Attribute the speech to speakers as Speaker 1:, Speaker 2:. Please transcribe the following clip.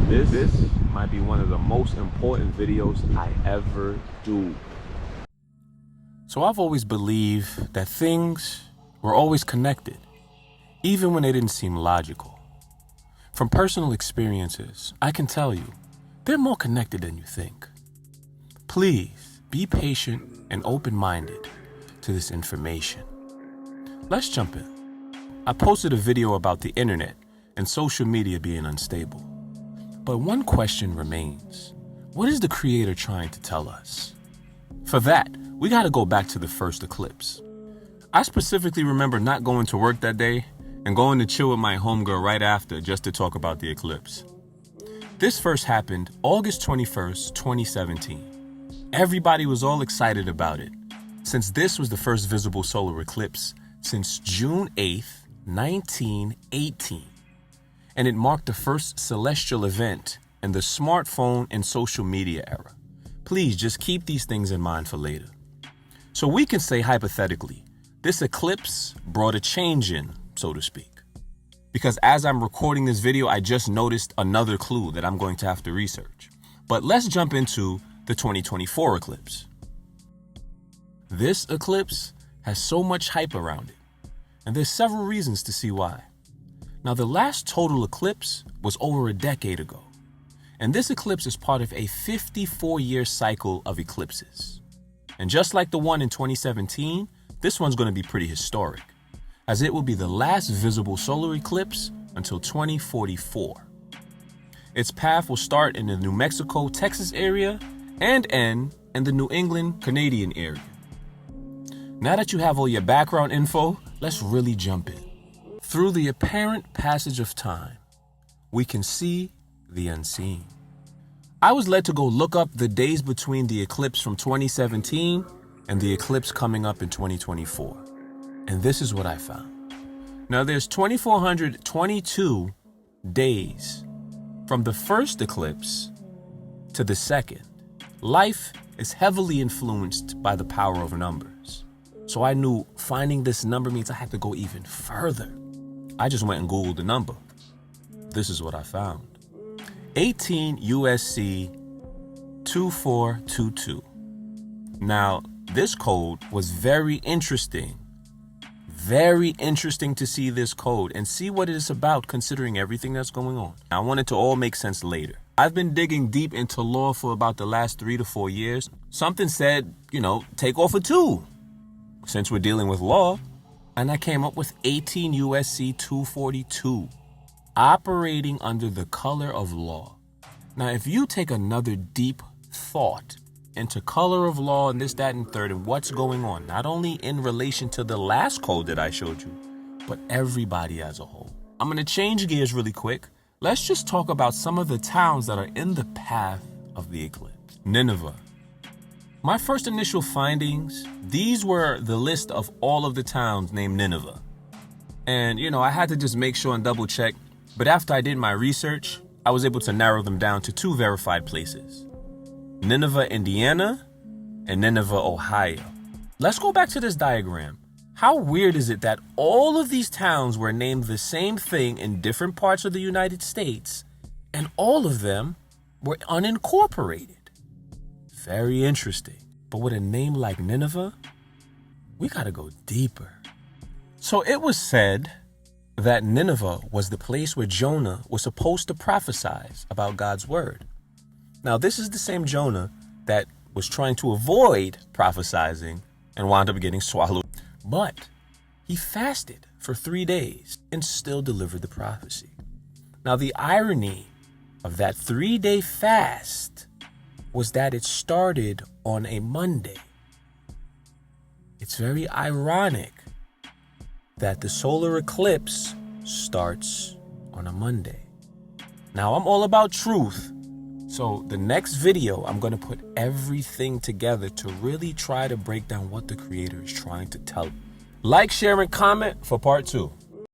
Speaker 1: This might be one of the most important videos I ever do.
Speaker 2: So I've always believed that things were always connected, even when they didn't seem logical. From personal experiences, I can tell you, they're more connected than you think. Please be patient and open-minded to this information. Let's jump in. I posted a video about the internet and social media being unstable. But one question remains. What is the Creator trying to tell us? For that, we got to go back to the first eclipse. I specifically remember not going to work that day and going to chill with my homegirl right after just to talk about the eclipse. This first happened August 21st, 2017. Everybody was all excited about it, since this was the first visible solar eclipse since June 8th, 1918. And it marked the first celestial event in the smartphone and social media era. Please just keep these things in mind for later. So we can say hypothetically, this eclipse brought a change in, so to speak. Because as I'm recording this video, I just noticed another clue that I'm going to have to research. But let's jump into the 2024 eclipse. This eclipse has so much hype around it, and there's several reasons to see why. Now, the last total eclipse was over a decade ago, and this eclipse is part of a 54-year cycle of eclipses. And just like the one in 2017, this one's going to be pretty historic, as it will be the last visible solar eclipse until 2044. Its path will start in the New Mexico, Texas area and end in the New England, Canadian area. Now that you have all your background info, let's really jump in. Through the apparent passage of time, we can see the unseen. I was led to go look up the days between the eclipse from 2017 and the eclipse coming up in 2024. And this is what I found. Now there's 2,422 days from the first eclipse to the second. Life is heavily influenced by the power of numbers. So I knew finding this number means I had to go even further. I just went and Googled the number. This is what I found. 18 USC 2422. Now, this code was very interesting. Very interesting to see this code and see what it is about considering everything that's going on. I want it to all make sense later. I've been digging deep into law for about the last 3 to 4 years. Something said, take off a 2 since we're dealing with law. And I came up with 18 USC 242, operating under the color of law. Now, if you take another deep thought into color of law and this, that, and third, and what's going on, not only in relation to the last code that I showed you, but everybody as a whole. I'm going to change gears really quick. Let's just talk about some of the towns that are in the path of the eclipse. Nineveh. My first initial findings, these were the list of all of the towns named Nineveh. And, I had to just make sure and double check. But after I did my research, I was able to narrow them down to 2 verified places. Nineveh, Indiana, and Nineveh, Ohio. Let's go back to this diagram. How weird is it that all of these towns were named the same thing in different parts of the United States, and all of them were unincorporated? Very interesting. But with a name like Nineveh, we gotta go deeper. So it was said that Nineveh was the place where Jonah was supposed to prophesize about God's word. Now, this is the same Jonah that was trying to avoid prophesizing and wound up getting swallowed. But he fasted for 3 days and still delivered the prophecy. Now, the irony of that 3-day fast was that it started on a Monday. It's very ironic that the solar eclipse starts on a Monday. Now, I'm all about truth. So the next video, I'm going to put everything together to really try to break down what the Creator is trying to tell. Like, share, and comment for part 2.